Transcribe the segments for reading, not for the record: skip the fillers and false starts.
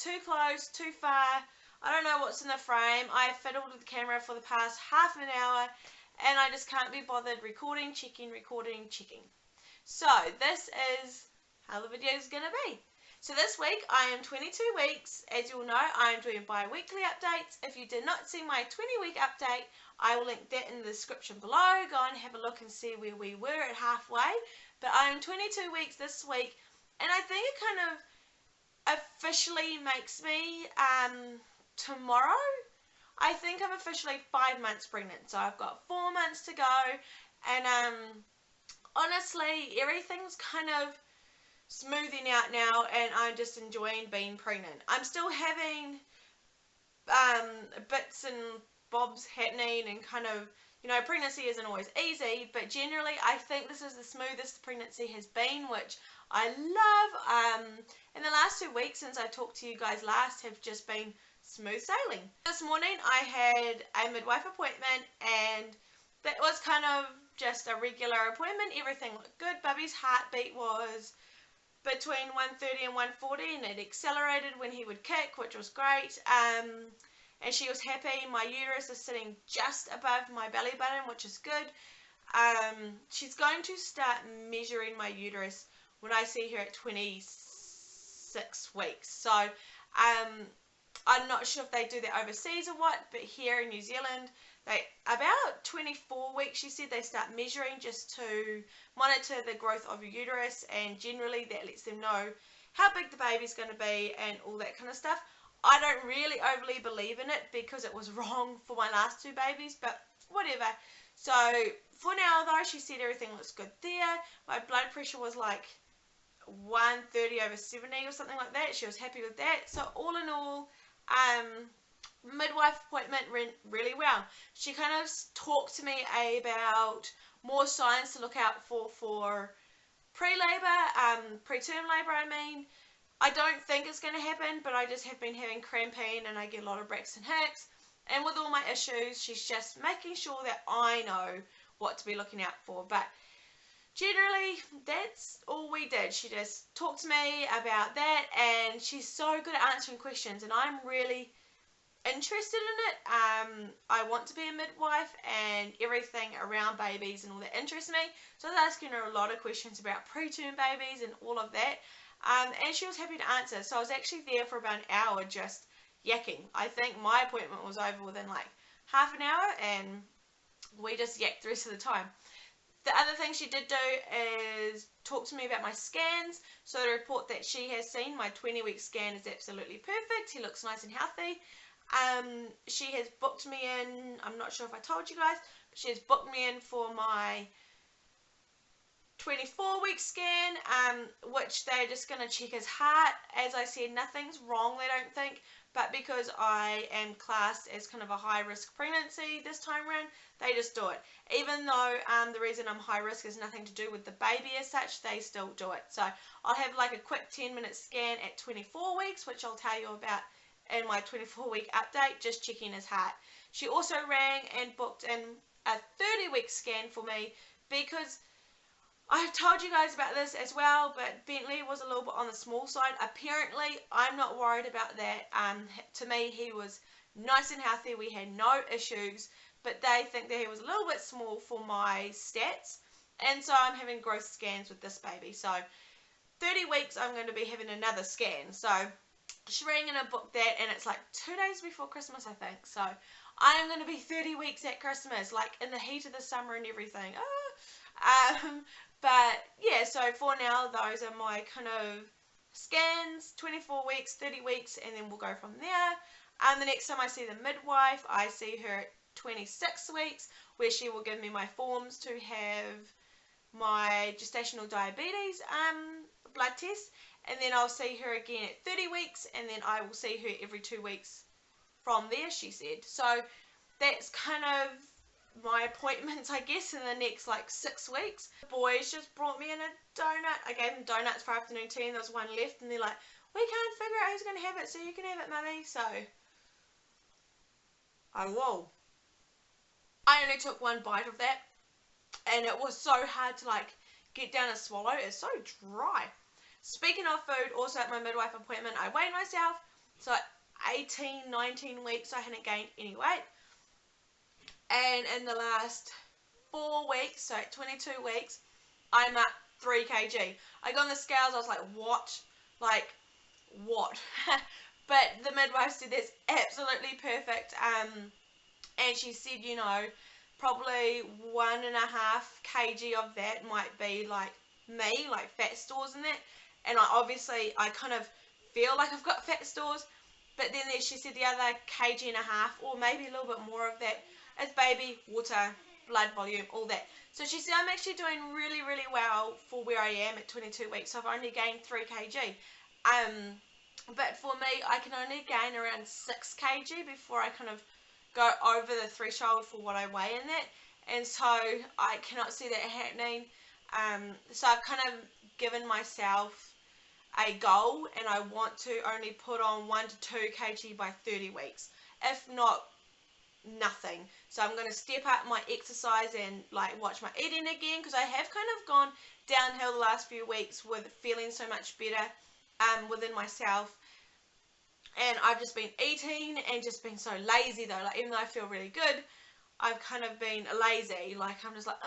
too close, too far. I don't know what's in the frame. I've fiddled with the camera for the past half an hour and I just can't be bothered recording, checking. So this is how the video is going to be. So this week I am 22 weeks. As you'll know, I am doing bi-weekly updates. If you did not see my 20-week update, I will link that in the description below. Go and have a look and see where we were at halfway. But I am 22 weeks this week, and I think it kind of officially makes me tomorrow. I think I'm officially 5 months pregnant, so I've got 4 months to go, and honestly, everything's kind of smoothing out now, and I'm just enjoying being pregnant. I'm still having bits and bobs happening, and kind of, you know, pregnancy isn't always easy, but generally I think this is the smoothest pregnancy has been, which I love. And the last 2 weeks since I talked to you guys last have just been smooth sailing. This morning I had a midwife appointment, and that was kind of just a regular appointment. Everything looked good. Bubby's heartbeat was between 130 and 140, and it accelerated when he would kick, which was great. And she was happy. My uterus is sitting just above my belly button, which is good. She's going to start measuring my uterus when I see her at 26 weeks. So I'm not sure if they do that overseas or what, but here in New Zealand, they about 24 weeks, she said, they start measuring just to monitor the growth of your uterus, and generally that lets them know how big the baby's going to be and all that kind of stuff. I don't really overly believe in it because it was wrong for my last 2 babies, but whatever. So for now though, she said everything looks good there. My blood pressure was like 130/70 or something like that. She was happy with that. So all in all, midwife appointment went really well. She kind of talked to me about more signs to look out for pre-labor, preterm labor I mean. I don't think it's going to happen, but I just have been having cramping and I get a lot of Braxton Hicks. And with all my issues, she's just making sure that I know what to be looking out for. But generally, that's all we did. She just talked to me about that, and she's so good at answering questions, and I'm really interested in it. I want to be a midwife, and everything around babies and all that interests me. So I was asking her a lot of questions about preterm babies and all of that. And she was happy to answer. So I was actually there for about an hour just yakking. I think my appointment was over within like half an hour, and we just yacked the rest of the time. The other thing she did do is talk to me about my scans. So the report that she has seen, my 20-week scan, is absolutely perfect. He looks nice and healthy. She has booked me in, I'm not sure if I told you guys, but she has booked me in for my 24-week scan, which they're just going to check his heart. As I said, nothing's wrong, they don't think, but because I am classed as kind of a high-risk pregnancy this time around, they just do it. Even though the reason I'm high risk is nothing to do with the baby as such, they still do it. So I'll have like a quick 10-minute scan at 24 weeks, which I'll tell you about in my 24-week update, just checking his heart. She also rang and booked in a 30-week scan for me, because I've told you guys about this as well, but Bentley was a little bit on the small side. Apparently, I'm not worried about that. To me, he was nice and healthy. We had no issues, but they think that he was a little bit small for my stats, and so I'm having growth scans with this baby. So 30 weeks, I'm going to be having another scan. So she rang and I booked that, and it's like 2 days before Christmas, I think. So I'm going to be 30 weeks at Christmas, like in the heat of the summer and everything. But yeah, so for now, those are my kind of scans, 24 weeks, 30 weeks, and then we'll go from there. The next time I see the midwife, I see her at 26 weeks, where she will give me my forms to have my gestational diabetes blood test, and then I'll see her again at 30 weeks, and then I will see her every 2 weeks from there, she said. So that's kind of my appointments, I guess, in the next like 6 weeks. The boys just brought me in a donut. I gave them donuts for afternoon tea, and there was one left, and they're like, we can't figure out who's going to have it, so you can have it, mummy. So I will. I only took one bite of that, and it was so hard to like get down and swallow. It's so dry. Speaking of food, also at my midwife appointment, I weighed myself. So 18, 19 weeks I hadn't gained any weight. And in the last 4 weeks, so 22 weeks, I'm up 3 kg. I got on the scales, I was like, what? Like, what? But the midwife said that's absolutely perfect. And she said, you know, probably 1.5 kg of that might be like me, like fat stores in that. And I kind of feel like I've got fat stores. But then she said the other 1.5 kg, or maybe a little bit more of that, is baby, water, blood volume, all that. So she said I'm actually doing really, really well for where I am at 22 weeks. So I've only gained 3 kg. But for me, I can only gain around 6 kg before I kind of go over the threshold for what I weigh in that. And so I cannot see that happening. So I've kind of given myself a goal, and I want to only put on 1 to 2 kg by 30 weeks. If not, nothing. So I'm going to step up my exercise and like watch my eating again, because I have kind of gone downhill the last few weeks with feeling so much better within myself. And I've just been eating and just been so lazy though. Like, even though I feel really good, I've kind of been lazy. Like, I'm just like,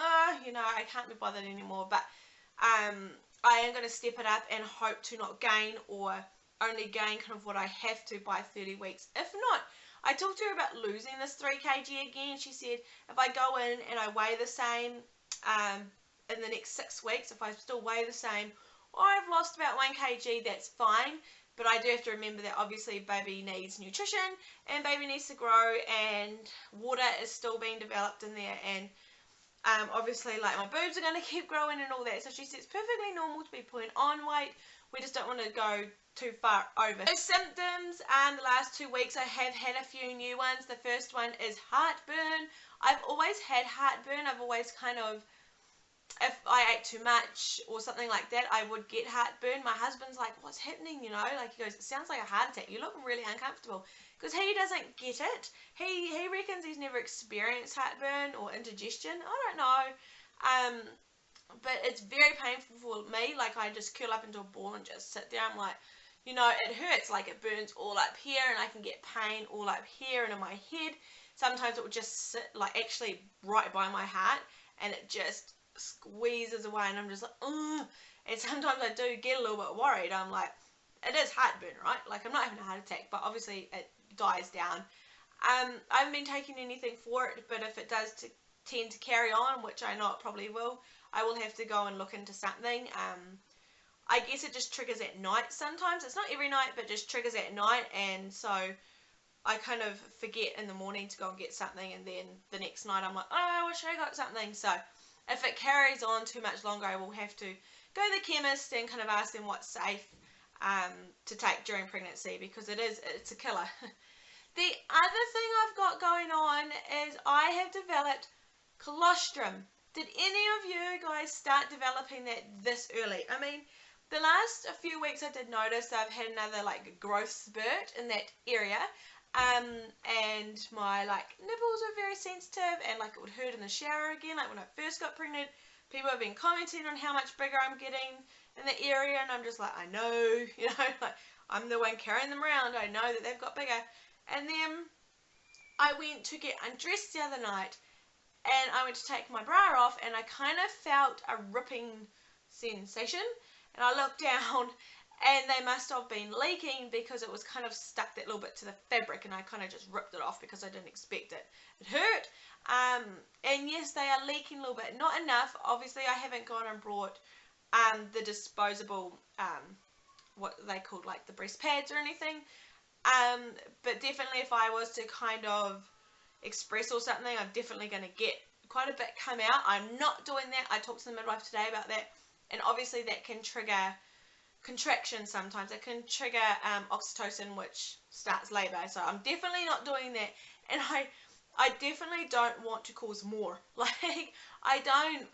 you know, I can't be bothered anymore. But I am going to step it up and hope to not gain, or only gain kind of what I have to by 30 weeks. If not, I talked to her about losing this 3 kg again. She said if I go in and I weigh the same in the next 6 weeks, if I still weigh the same, or I've lost about 1 kg, that's fine. But I do have to remember that obviously baby needs nutrition, and baby needs to grow, and water is still being developed in there, and obviously like my boobs are going to keep growing and all that. So she said it's perfectly normal to be putting on weight. We just don't want to go too far over. So symptoms, the last 2 weeks I have had a few new ones. The first one is heartburn. I've always had heartburn. I've always kind of, if I ate too much or something like that, I would get heartburn. My husband's like, what's happening, you know? Like, he goes, it sounds like a heart attack. You look really uncomfortable. Because he doesn't get it. He reckons he's never experienced heartburn or indigestion. I don't know. But it's very painful for me. Like, I just curl up into a ball and just sit there. I'm like, you know, it hurts. Like, it burns all up here, and I can get pain all up here and in my head. Sometimes it will just sit, like, actually right by my heart, and it just squeezes away, and I'm just like, ugh. And sometimes I do get a little bit worried. I'm like, it is heartburn, right? Like, I'm not having a heart attack, but obviously it dies down. I haven't been taking anything for it, but if it does tend to carry on, which I know it probably will, I will have to go and look into something. I guess it just triggers at night sometimes. It's not every night, but just triggers at night, and so I kind of forget in the morning to go and get something, and then the next night I'm like, oh, I wish I got something. So if it carries on too much longer, I will have to go to the chemist and kind of ask them what's safe to take during pregnancy, because it's a killer. The other thing I've got going on is I have developed colostrum. Did any of you guys start developing that this early? I mean, the last few weeks I did notice I've had another like growth spurt in that area. And my like nipples are very sensitive, and like it would hurt in the shower again. Like when I first got pregnant, people have been commenting on how much bigger I'm getting in the area, and I'm just like, I know, you know, like I'm the one carrying them around. I know that they've got bigger. And then I went to get undressed the other night, and I went to take my bra off, and I kind of felt a ripping sensation, and I looked down, and they must have been leaking, because it was kind of stuck that little bit to the fabric, and I kind of just ripped it off because I didn't expect it. It hurt, and yes, they are leaking a little bit. Not enough. Obviously, I haven't gone and brought the disposable, what they called like the breast pads or anything, but definitely if I was to kind of express or something, I'm definitely going to get quite a bit come out. I'm not doing that. I talked to the midwife today about that, and obviously that can trigger contraction sometimes. It can trigger oxytocin, which starts labour. So I'm definitely not doing that, and I definitely don't want to cause more. Like, I don't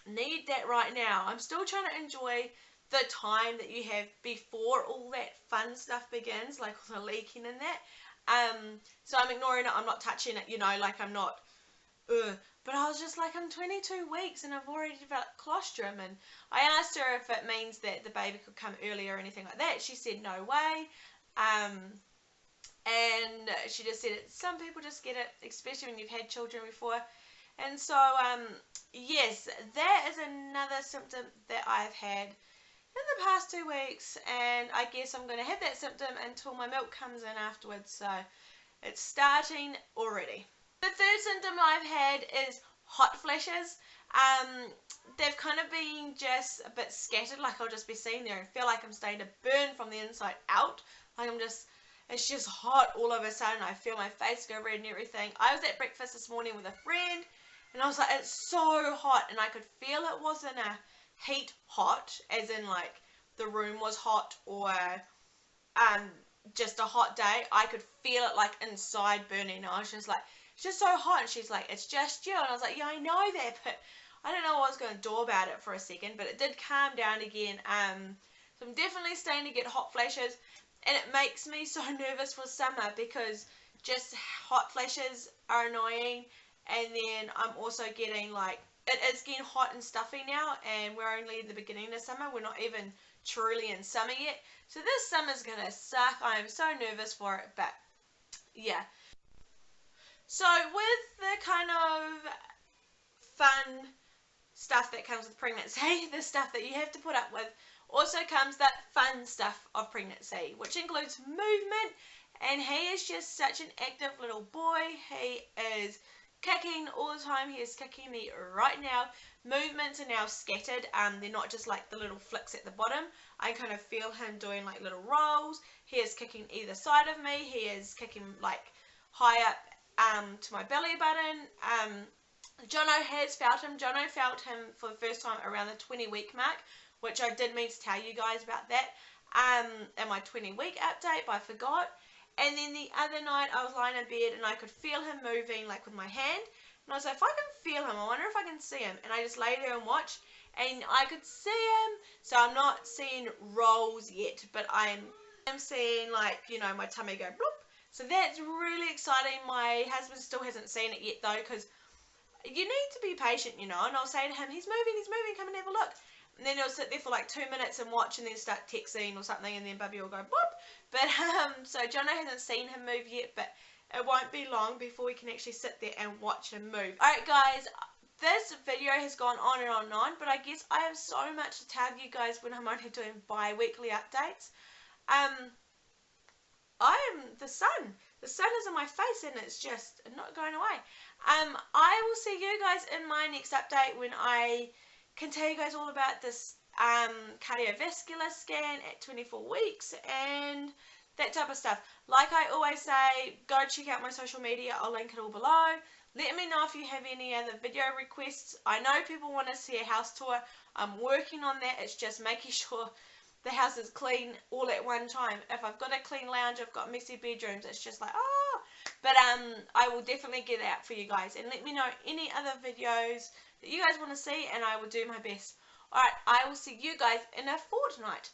need that right now. I'm still trying to enjoy the time that you have before all that fun stuff begins, like the leaking and that. So I'm ignoring it. I'm not touching it, you know, like I'm not but I was just like, I'm 22 weeks and I've already developed colostrum. And I asked her if it means that the baby could come earlier or anything like that. She said no way. And she just said some people just get it, especially when you've had children before. And so, yes, that is another symptom that I've had in the past 2 weeks, and I guess I'm going to have that symptom until my milk comes in afterwards, so it's starting already. The third symptom I've had is hot flashes. They've kind of been just a bit scattered, like I'll just be sitting there and feel like I'm starting to burn from the inside out, like it's just hot all of a sudden. I feel my face go red and everything. I was at breakfast this morning with a friend, and I was like, it's so hot, and I could feel it wasn't a heat hot, as in like the room was hot or just a hot day. I could feel it like inside burning. I was just like, it's just so hot. And she's like, it's just you. And I was like, yeah, I know that, but I don't know what I was going to do about it for a second, but it did calm down again. So I'm definitely starting to get hot flashes, and it makes me so nervous for summer because just hot flashes are annoying. And then I'm also getting like, it is getting hot and stuffy now, and we're only in the beginning of summer. We're not even truly in summer yet. So this summer's going to suck. I am so nervous for it, but yeah. So with the kind of fun stuff that comes with pregnancy, the stuff that you have to put up with, also comes that fun stuff of pregnancy, which includes movement. And he is just such an active little boy. He is kicking all the time. He is kicking me right now. Movements are now scattered. They're not just like the little flicks at the bottom. I kind of feel him doing like little rolls. He is kicking either side of me. He is kicking like high up to my belly button. Jono has felt him. Jono felt him for the first time around the 20-week mark, which I did mean to tell you guys about that in my 20-week update, but I forgot. And then the other night I was lying in bed and I could feel him moving like with my hand. And I was like, if I can feel him, I wonder if I can see him. And I just lay there and watched, and I could see him. So I'm not seeing rolls yet, but I'm seeing like, you know, my tummy go bloop. So that's really exciting. My husband still hasn't seen it yet though, because you need to be patient, you know. And I'll say to him, he's moving, come and have a look. And then he'll sit there for like 2 minutes and watch, and then start texting or something, and then Bubby will go boop. But so Jono hasn't seen him move yet, but it won't be long before we can actually sit there and watch him move. Alright guys, this video has gone on and on and on, but I guess I have so much to tell you guys when I'm only doing bi-weekly updates. I am the sun. The sun is on my face and it's just not going away. I will see you guys in my next update when I can tell you guys all about this cardiovascular scan at 24 weeks and that type of stuff. Like I always say, go check out my social media. I'll link it all below. Let me know if you have any other video requests. I know people want to see a house tour. I'm working on that. It's just making sure the house is clean all at one time. If I've got a clean lounge, I've got messy bedrooms, it's just like, oh. But I will definitely get it out for you guys. And let me know any other videos that you guys want to see, and I will do my best. Alright, I will see you guys in a fortnight.